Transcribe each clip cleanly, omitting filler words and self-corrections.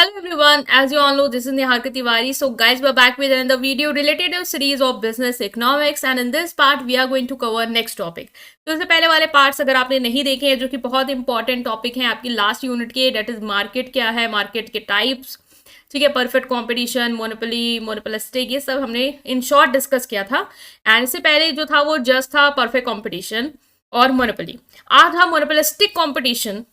Hello everyone, as you all know, this is Niharika Tiwari. So guys, we're back with another video related to series of business economics and in this part we are going to cover next topic. तो इससे पहले वाले parts अगर आपने नहीं देखे हैं जो कि बहुत इंपॉर्टेंट टॉपिक हैं आपकी लास्ट यूनिट के, डेट इज मार्केट क्या है, मार्केट के टाइप्स, ठीक है, परफेक्ट कंपटीशन, मोनोपोली, मोनोपोलिस्टिक, ये सब हमने इन शॉर्ट डिस्कस किया था। एंड इससे पहले जो था वो जस्ट था परफेक्ट कंपटीशन और मोनोपोली। आज था मोनोपोलिस्टिक कंपटीशन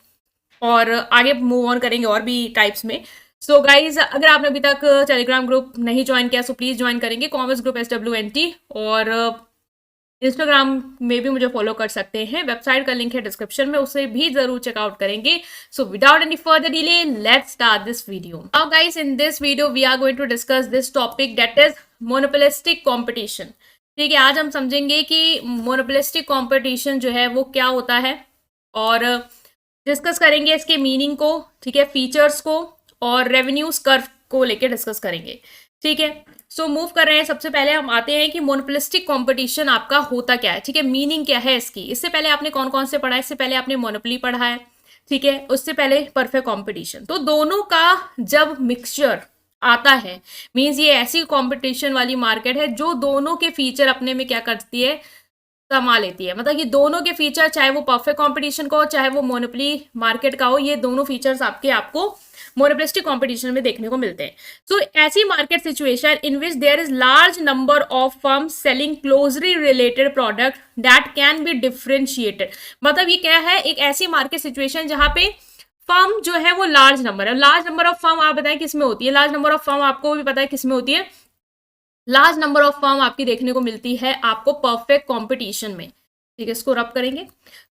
और आगे मूव ऑन करेंगे और भी टाइप्स में। सो गाइज, अगर आपने अभी तक टेलीग्राम ग्रुप नहीं ज्वाइन किया सो प्लीज ज्वाइन करेंगे, कॉमर्स ग्रुप SWNT, और इंस्टाग्राम में भी मुझे फॉलो कर सकते हैं। वेबसाइट का लिंक है डिस्क्रिप्शन में, उसे भी जरूर चेकआउट करेंगे। So without any further delay let's start this video. Now guys, in this video we are going to discuss this topic that is monopolistic competition. ठीक है, आज हम समझेंगे कि मोनोपोलिस्टिक कॉम्पिटिशन जो है वो क्या होता है और डिस्कस करेंगे इसके मीनिंग को, ठीक है, फीचर्स को और रेवेन्यूज कर्व को लेके डिस्कस करेंगे। ठीक है, सो मूव कर रहे हैं। सबसे पहले हम आते हैं कि मोनोपोलिस्टिक कंपटीशन आपका होता क्या है, ठीक है, मीनिंग क्या है इसकी। इससे पहले आपने कौन कौन से पढ़ा है? इससे पहले आपने मोनोपोली पढ़ा है, ठीक है, उससे पहले परफेक्ट कंपटीशन। तो दोनों का जब मिक्सचर आता है मीन्स ये ऐसी कंपटीशन वाली मार्केट है जो दोनों के फीचर अपने में क्या करती है, समा लेती है। मतलब ये दोनों के फीचर, चाहे वो परफेक्ट कंपटीशन का हो चाहे वो मोनोपोली मार्केट का हो, ये दोनों फीचर्स आपको मोनोपोलिस्टिक कंपटीशन में देखने को मिलते हैं। सो ऐसी market situation in which there is large number of firms selling closely related product that can be differentiated. मतलब ये क्या है, एक ऐसी मार्केट सिचुएशन जहां पे फर्म जो है वो लार्ज नंबर है। लार्ज नंबर ऑफ फर्म आप बताएं किस में होती है? लार्ज नंबर ऑफ फर्म आपको भी पता है किस में होती है? लार्ज नंबर ऑफ फर्म आपकी देखने को मिलती है आपको परफेक्ट कंपटीशन में। ठीक है, इसको रब करेंगे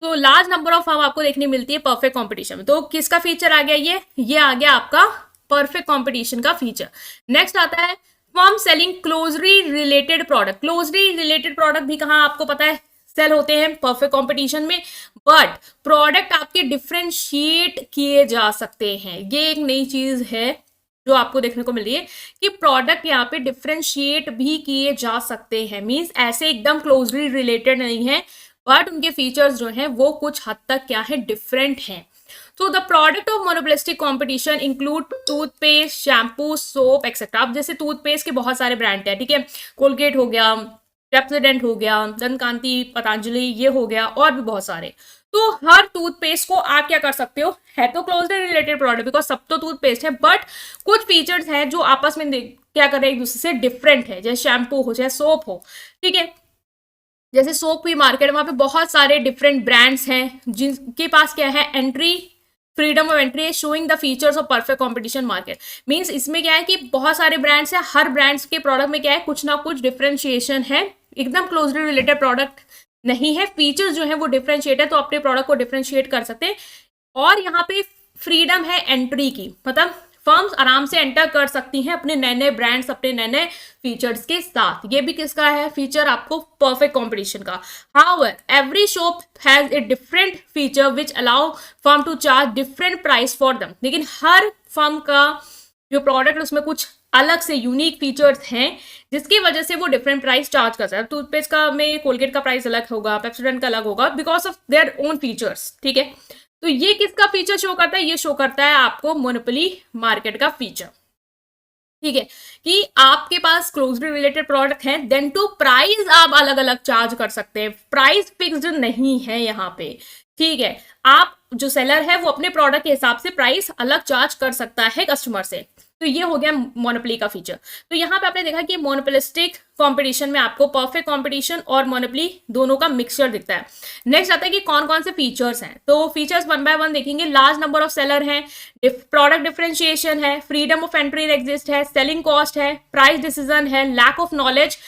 तो लार्ज नंबर ऑफ फर्म आपको देखने मिलती है परफेक्ट कंपटीशन में। तो किसका फीचर आ गया? ये आ गया आपका परफेक्ट कंपटीशन का फीचर। नेक्स्ट आता है firm selling closely related product. Closely related product भी कहाँ आपको पता है सेल होते हैं? परफेक्ट कंपटीशन में। बट प्रोडक्ट आपके डिफरेंशिएट किए जा सकते हैं। ये एक नई चीज है जो आपको देखने को मिल रही है कि प्रोडक्ट यहाँ पे डिफरेंशिएट भी किए जा सकते हैं। मींस ऐसे एकदम क्लोजली रिलेटेड नहीं है बट उनके फीचर्स जो हैं वो कुछ हद तक क्या है, डिफरेंट हैं। तो the product of monopolistic competition include toothpaste, shampoo, soap etcetera. अब जैसे टूथपेस्ट के बहुत सारे ब्रांड हैं, ठीक है, कोलगेट हो गया, पेप्सोडेंट हो गया, दंतकांति, पतंजलि, ये हो गया और भी बहुत सारे। तो हर टूथपेस्ट को आप क्या कर सकते हो, है तो क्लोजली रिलेटेड प्रोडक्ट बिकॉज सब तो टूथपेस्ट है, बट कुछ फीचर्स हैं जो आपस में क्या कर रहे हैं, एक दूसरे से डिफरेंट है। जैसे शैम्पू हो चाहे सोप हो, ठीक है, जैसे सोप भी मार्केट, वहां पे बहुत सारे डिफरेंट ब्रांड्स हैं जिनके पास क्या है, एंट्री फ्रीडम ऑफ एंट्री है, showing the features of perfect competition market. Means इसमें क्या है कि बहुत सारे ब्रांड्स हैं, हर ब्रांड्स के प्रोडक्ट में क्या है, कुछ ना कुछ डिफरेंशिएशन है, एकदम क्लोजली रिलेटेड प्रोडक्ट नहीं है, फीचर्स जो है वो डिफरेंशिएट है, तो अपने प्रोडक्ट को डिफरेंशिएट कर सकते हैं। और यहाँ पे फ्रीडम है एंट्री की, मतलब फर्म्स आराम से एंटर कर सकती हैं अपने नए नए ब्रांड्स, अपने नए नए फीचर्स के साथ। ये भी किसका है फीचर? आपको परफेक्ट कंपटीशन का। However every shop has a different feature which allow firm to charge different price for them. लेकिन हर फर्म का जो प्रोडक्ट उसमें कुछ अलग से यूनिक फीचर्स हैं जिसकी वजह से वो डिफरेंट प्राइस चार्ज कर सकते हैं। टूथपेस्ट का में कोलगेट का प्राइस अलग होगा, पेप्सोडेंट का अलग होगा because of their own features. ठीक है, तो ये किसका फीचर शो करता है? ये शो करता है आपको मोनोपोली मार्केट का फीचर। ठीक है, कि आपके पास क्लोजली रिलेटेड प्रोडक्ट है, देन टू प्राइस आप अलग अलग चार्ज कर सकते हैं, प्राइस फिक्स्ड नहीं है यहाँ पे। ठीक है, आप जो सेलर है वो अपने प्रोडक्ट के हिसाब से प्राइस अलग चार्ज कर सकता है कस्टमर से। तो ये हो गया मोनोपोली का फीचर। तो यहाँ पे आपने देखा कि मोनोपोलिस्टिक कंपटीशन में आपको परफेक्ट कंपटीशन और मोनोपोली दोनों का मिक्सचर दिखता है। नेक्स्ट आता है कि कौन कौन से फीचर्स हैं, तो फीचर्स वन बाय वन देखेंगे। लार्ज नंबर ऑफ सेलर हैं, प्रोडक्ट डिफरेंशिएशन है, फ्रीडम ऑफ एंट्री एग्जिस्ट है, सेलिंग कॉस्ट है, प्राइस डिसीजन है, lack of knowledge,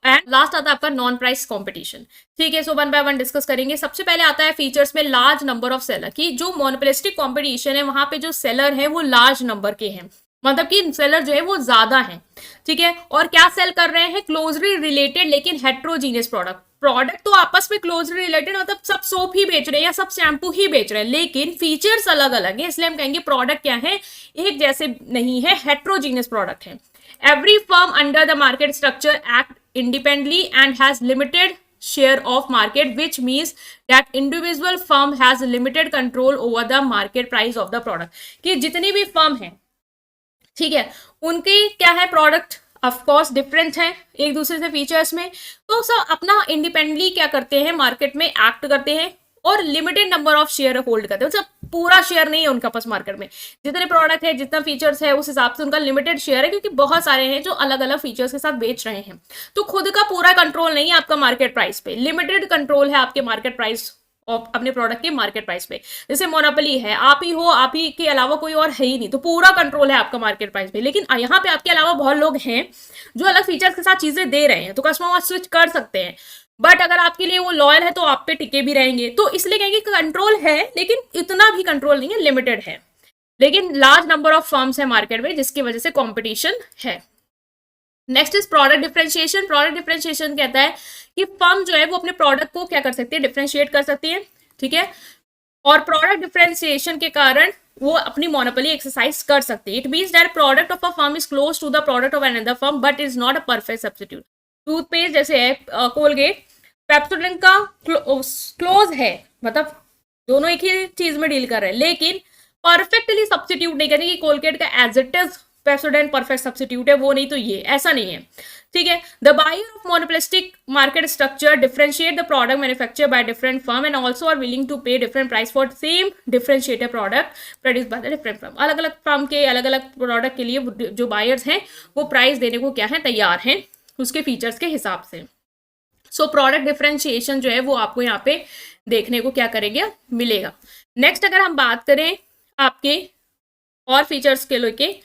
and last आता है आपका नॉन प्राइस कंपटीशन। ठीक है, so one by one discuss करेंगे। सबसे पहले आता है फीचर्स में लार्ज नंबर ऑफ सेलर की। जो मोनोपोलिस्टिक कंपटीशन है वहां पे जो सेलर है वो लार्ज नंबर के हैं, मतलब कि सेलर जो है वो ज्यादा है। ठीक है, और क्या सेल कर रहे हैं? क्लोजली रिलेटेड लेकिन हेट्रोजीनियस प्रोडक्ट तो आपस में क्लोजली रिलेटेड, मतलब सब सोप ही बेच रहे हैं या सब शैम्पू ही बेच रहे हैं लेकिन फीचर्स अलग अलग है, इसलिए हम कहेंगे प्रोडक्ट क्या है, एक जैसे नहीं है, हेट्रोजीनियस प्रोडक्ट है। Every firm under the market structure act independently and has limited share of market, which means that individual firm has limited control over the market price of the product। कि जितनी भी firm है ठीक है। उनके क्या है, प्रोडक्ट ऑफ कोर्स डिफरेंट है एक दूसरे से फीचर्स में, तो सब अपना इंडिपेंडेंटली क्या करते हैं, मार्केट में एक्ट करते हैं और limited number of share hold करते हैं। मतलब पूरा शेयर नहीं है उनका पास मार्केट में, जितने प्रोडक्ट है जितना फीचर्स है उस हिसाब से उनका लिमिटेड शेयर है, क्योंकि बहुत सारे हैं जो अलग अलग फीचर्स के साथ बेच रहे हैं। तो खुद का पूरा कंट्रोल नहीं है आपका मार्केट प्राइस पे, लिमिटेड कंट्रोल है आपके मार्केट प्राइस और अपने प्रोडक्ट के मार्केट प्राइस पे। जैसे मोनोपोली है, आप ही हो, आप ही के अलावा कोई और है ही नहीं, तो पूरा कंट्रोल है आपका मार्केट प्राइस पे। लेकिन यहाँ पे आपके अलावा बहुत लोग हैं जो अलग फीचर्स के साथ चीजें दे रहे हैं, तो कस्टमर स्विच कर सकते हैं। बट अगर आपके लिए वो लॉयल है तो आप पे टिके भी रहेंगे। तो इसलिए कहेंगे कंट्रोल है, लेकिन इतना भी कंट्रोल नहीं है, लिमिटेड है। लेकिन लार्ज नंबर ऑफ फर्म्स है मार्केट में, जिसकी वजह से कॉम्पिटिशन है। Next is product differentiation. Product differentiation कहता है कि फर्म जो है वो अपने प्रोडक्ट को क्या कर सकती है, डिफरेंशिएट कर सकती है। ठीक है, और प्रोडक्ट डिफरेंशिएशन के कारण वो अपनी मोनोपोली एक्सरसाइज कर सकती है। It means that product of a firm is close to the product of another firm but is not a perfect substitute. Toothpaste जैसे है कोलगेट, पेप्सोडेंट का क्लोज है, मतलब दोनों एक ही चीज में डील कर रहे हैं, लेकिन परफेक्टली सब्स्टिट्यूट नहीं करेंगे। कोलगेट का as it is Pepsodent perfect substitute है, वो नहीं तो ये, ऐसा नहीं है। ठीक है, the buyer of monopolistic market structure differentiate the product manufacture by different firm and also are willing to pay different price for same differentiated product produce by the different firm. अलग अलग फर्म के अलग अलग product के लिए जो buyers हैं वो प्राइस देने को क्या है, तैयार हैं उसके फीचर्स के हिसाब से। सो प्रोडक्ट डिफरेंशिएशन जो है वो आपको यहाँ पे देखने को क्या करेंगे, मिलेगा। नेक्स्ट अगर हम बात करें आपके और फीचर्स के लेके,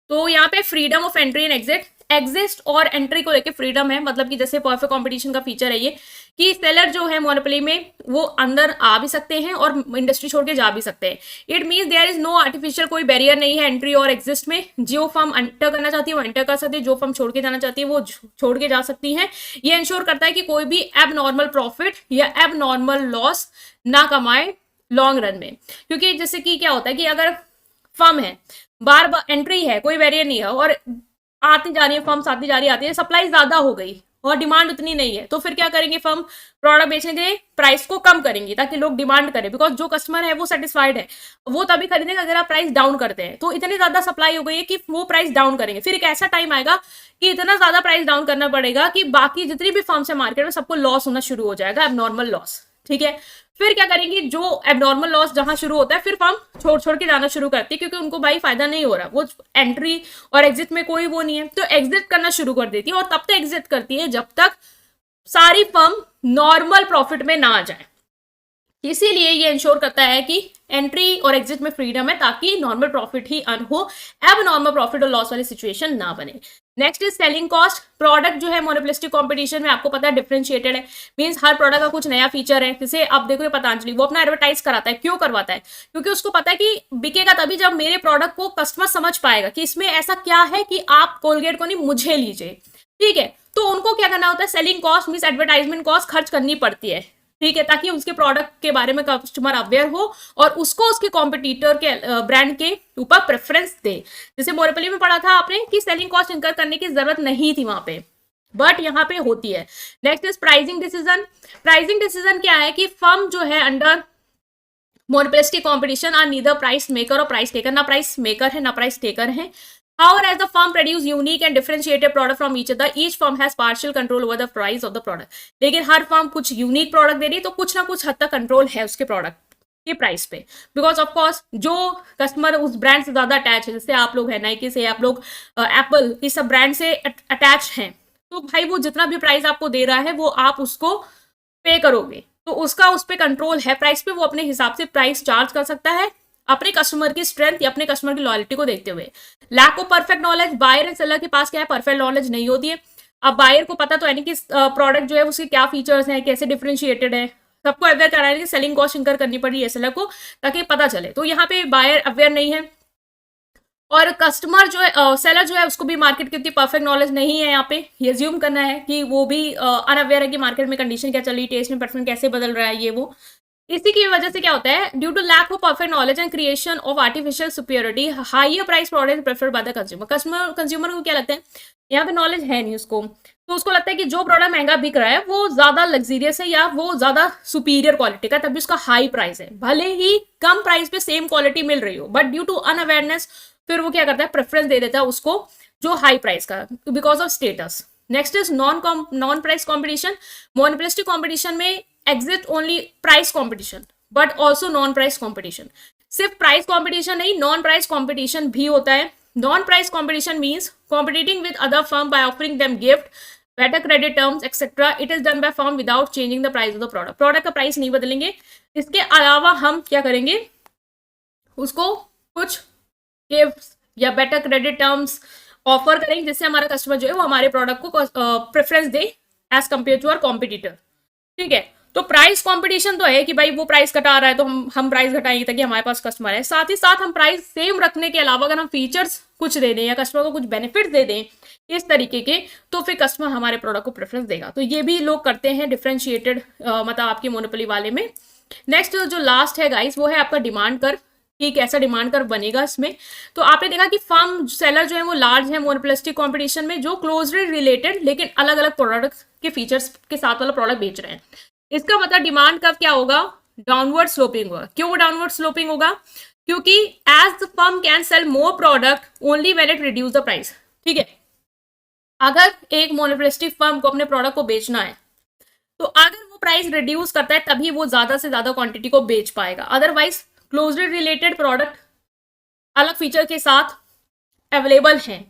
तो यहाँ पे freedom of entry and exist और एंट्री को लेके फ्रीडम है। मतलब कि जैसे परफेक्ट कंपटीशन का फीचर है ये कि सेलर जो है मोनोपोली में वो अंदर आ भी सकते हैं और इंडस्ट्री छोड़ के जा भी सकते हैं। It means there is no artificial कोई बैरियर नहीं है एंट्री और एग्जिस्ट में। जो फर्म एंटर करना चाहती है वो एंटर कर सकती है, जो फर्म छोड़ के जाना चाहती है वो छोड़ के जा सकती है। ये इंश्योर करता है कि कोई भी एब नॉर्मल प्रॉफिट या एब नॉर्मल लॉस ना कमाए लॉन्ग रन में। क्योंकि जैसे कि क्या होता है कि अगर फर्म है, बार बार एंट्री है, कोई बैरियर नहीं है और आती जा रही है फर्म्स, आती जा रही आती है, सप्लाई ज्यादा हो गई और डिमांड उतनी नहीं है, तो फिर क्या करेंगे फर्म, प्रोडक्ट बेचने के लिए प्राइस को कम करेंगे ताकि लोग डिमांड करें। बिकॉज जो कस्टमर है वो सेटिस्फाइड है, वो तभी खरीदेंगे अगर आप प्राइस डाउन करते हैं। तो इतनी ज्यादा सप्लाई हो गई है कि वो प्राइस डाउन करेंगे। फिर एक ऐसा टाइम आएगा कि इतना ज्यादा प्राइस डाउन करना पड़ेगा कि बाकी जितनी भी फर्म्स है मार्केट में सबको लॉस होना शुरू हो जाएगा, एबनॉर्मल लॉस। ठीक है, फिर क्या करेंगी, जो एबनॉर्मल लॉस जहां शुरू होता है फिर फर्म छोड़ छोड़ के जाना शुरू करती है, क्योंकि उनको भाई फायदा नहीं हो रहा, वो एंट्री और एग्जिट में कोई वो नहीं है, तो एग्जिट करना शुरू कर देती है। और तब तक एग्जिट करती है जब तक सारी फर्म नॉर्मल प्रॉफिट में ना आ जाए। इसीलिए ये इंश्योर करता है कि एंट्री और एग्जिट में फ्रीडम है ताकि नॉर्मल प्रॉफिट ही अर्न हो, एब नॉर्मल प्रॉफिट और लॉस वाली सिचुएशन ना बने। Next is selling cost. Product जो है मोनोपोलिस्टिक कंपटीशन में आपको पता है डिफरेंशिएटेड है, मींस हर प्रोडक्ट का कुछ नया फीचर है। जैसे आप देखो पतंजलि, वो अपना एडवर्टाइज कराता है, क्यों करवाता है, क्योंकि उसको पता है कि बिकेगा तभी जब मेरे प्रोडक्ट को कस्टमर समझ पाएगा कि इसमें ऐसा क्या है कि आप कोलगेट को नहीं मुझे लीजिए। ठीक है, तो उनको क्या करना होता है, selling cost means advertisement cost खर्च करनी पड़ती है। ठीक है, ताकि उसके प्रोडक्ट के बारे में कस्टमर अवेयर हो और उसको उसके कॉम्पिटिटर के ब्रांड के ऊपर प्रेफरेंस दे। जैसे मोनोपोली में पढ़ा था आपने कि सेलिंग कॉस्ट इनकर करने की जरूरत नहीं थी वहां पे, बट यहाँ पे होती है। Next is pricing decision. Pricing decision क्या है कि फर्म जो है under monopolistic competition are neither price maker और प्राइस टेकर, ना प्राइस मेकर है ना प्राइस टेकर है। However, as the firm produce unique and differentiated product from each other, each firm has partial control over the price of the product. लेकिन हर firm कुछ unique product दे रही है तो कुछ ना कुछ हद तक कंट्रोल है उसके प्रोडक्ट के प्राइस पे। बिकॉज ऑफ कोर्स जो कस्टमर उस ब्रांड से ज्यादा अटैच है, जैसे आप लोग हैं नाइकी से, आप लोग एप्पल, इस सब ब्रांड से अटैच हैं, तो भाई वो जितना भी प्राइस आपको दे रहा है वो आप उसको पे करोगे, तो उसका उस पर कंट्रोल है प्राइस पे। वो अपने हिसाब से प्राइस चार्ज कर सकता है अपने कस्टमर की स्ट्रेंथ या अपने कस्टमर की लॉयल्टी को देखते हुए। Lack of perfect knowledge. Buyer and seller के पास क्या है, परफेक्ट नॉलेज नहीं होती है। अब बायर को पता तो है नहीं कि प्रोडक्ट जो है उसके क्या फीचर्स हैं, कैसे डिफरेंशिएटेड है, सबको अवेयर कराने की सेलिंग कॉस्ट इंकर करनी पड़ी है सेलर को ताकि पता चले। तो यहाँ पे बायर अवेयर नहीं है और कस्टमर जो है सेलर जो है उसको भी मार्केट की उतनी परफेक्ट नॉलेज नहीं है। यहाँ पे ये अज्यूम करना है कि वो भी अनअवेयर है कि मार्केट में कंडीशन क्या चल रही, टेस्ट में परफेक्ट कैसे बदल रहा है, ये वो। इसी की वजह से क्या होता है, due to lack of perfect knowledge and creation of artificial superiority, higher price product preferred by the consumer. Consumer को क्या लगता है, यहाँ पे नॉलेज है नहीं उसको, तो उसको लगता है कि जो प्रोडक्ट महंगा बिक रहा है वो ज्यादा लग्जरियस है या वो ज्यादा सुपीरियर क्वालिटी का, तभी उसका हाई प्राइस है। भले ही कम प्राइस पे सेम क्वालिटी मिल रही हो, बट ड्यू टू अनअवेयरनेस फिर वो क्या करता है, प्रेफरेंस दे देता है उसको जो हाई प्राइस का, because of status. Next is non price competition. Monopolistic competition में exist only price competition but also non price competition. सिर्फ प्राइस कॉम्पिटिशन नहीं, नॉन प्राइस कॉम्पिटिशन भी होता है। Non price competition means competing with other firm by offering them gift, better credit terms etcetera. It is done by firm without changing the price of the product. Product का price नहीं बदलेंगे, इसके अलावा हम क्या करेंगे, उसको कुछ गिफ्ट या बेटर क्रेडिट टर्म्स ऑफर करेंगे जिससे हमारा कस्टमर जो है वो हमारे प्रोडक्ट को प्रेफरेंस दे as compare to our competitor. ठीक है, तो प्राइस कंपटीशन तो है कि भाई वो प्राइस घटा रहा है तो हम प्राइस घटाएंगे ताकि हमारे पास कस्टमर है। साथ ही साथ हम प्राइस सेम रखने के अलावा अगर हम फीचर्स कुछ दे दें या कस्टमर को कुछ बेनिफिट दे दें इस तरीके के, तो फिर कस्टमर हमारे प्रोडक्ट को प्रेफरेंस देगा। तो ये भी लोग करते हैं डिफरेंशिएटेड, मतलब आपकी मोनोपोली वाले में। नेक्स्ट जो लास्ट है गाइस, वो है आपका डिमांड कर्व, कि कैसा डिमांड कर्व बनेगा इसमें। तो आपने देखा कि फर्म सेलर जो है वो लार्ज है मोनोपोलिस्टिक कंपटीशन में, जो क्लोजली रिलेटेड लेकिन अलग अलग प्रोडक्ट्स के फीचर्स के साथ वाला प्रोडक्ट बेच रहे हैं। इसका मतलब डिमांड कर्व क्या होगा, डाउनवर्ड स्लोपिंग होगा। क्यों वो डाउनवर्ड स्लोपिंग होगा, क्योंकि as the firm can sell more product only when it reduce the price. ठीक है, अगर एक मोनोपोलिस्टिक फर्म को अपने प्रोडक्ट को बेचना है तो अगर वो प्राइस रिड्यूस करता है तभी वो ज्यादा से ज्यादा क्वांटिटी को बेच पाएगा। अदरवाइज क्लोजली रिलेटेड प्रोडक्ट अलग फीचर के साथ अवेलेबल हैं,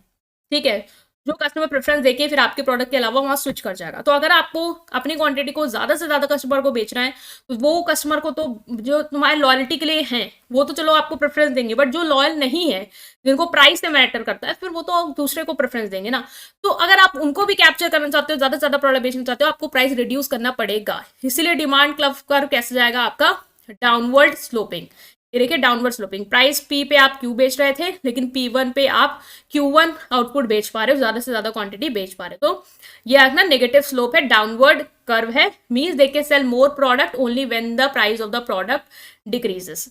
ठीक है, जो कस्टमर प्रेफरेंस देके फिर आपके प्रोडक्ट के अलावा वहां स्विच कर जाएगा। तो अगर आपको अपनी क्वांटिटी को ज्यादा से ज्यादा कस्टमर को बेचना है तो वो कस्टमर को, तो जो तुम्हारे लॉयल्टी के लिए हैं वो तो चलो आपको प्रेफरेंस देंगे, बट जो लॉयल नहीं है, जिनको प्राइस से मैटर करता है, फिर वो तो दूसरे को प्रेफरेंस देंगे ना। तो अगर आप उनको भी कैप्चर करना चाहते हो, ज्यादा से ज्यादा प्रोडक्ट बेचना चाहते हो, आपको प्राइस रिड्यूस करना पड़ेगा। इसीलिए डिमांड कर्व कैसे जाएगा आपका, डाउनवर्ड स्लोपिंग। ये देखिए डाउनवर्ड स्लोपिंग, प्राइस पी पे आप क्यू बेच रहे थे लेकिन P1 पे आप Q1 आउटपुट बेच पा रहे हो, ज्यादा से ज्यादा क्वांटिटी बेच पा रहे हो। तो ये अपना नेगेटिव स्लोप है, डाउनवर्ड कर्व है, means they can sell more product only when the price of the product decreases.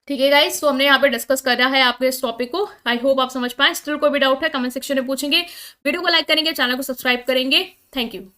ठीक है गाइस, तो हमने यहाँ पे डिस्कस करा है आपके इस टॉपिक को। आई होप आप समझ पाए। स्टिल कोई भी डाउट है कमेंट सेक्शन में पूछेंगे, वीडियो को लाइक करेंगे, चैनल को सब्सक्राइब करेंगे। Thank you.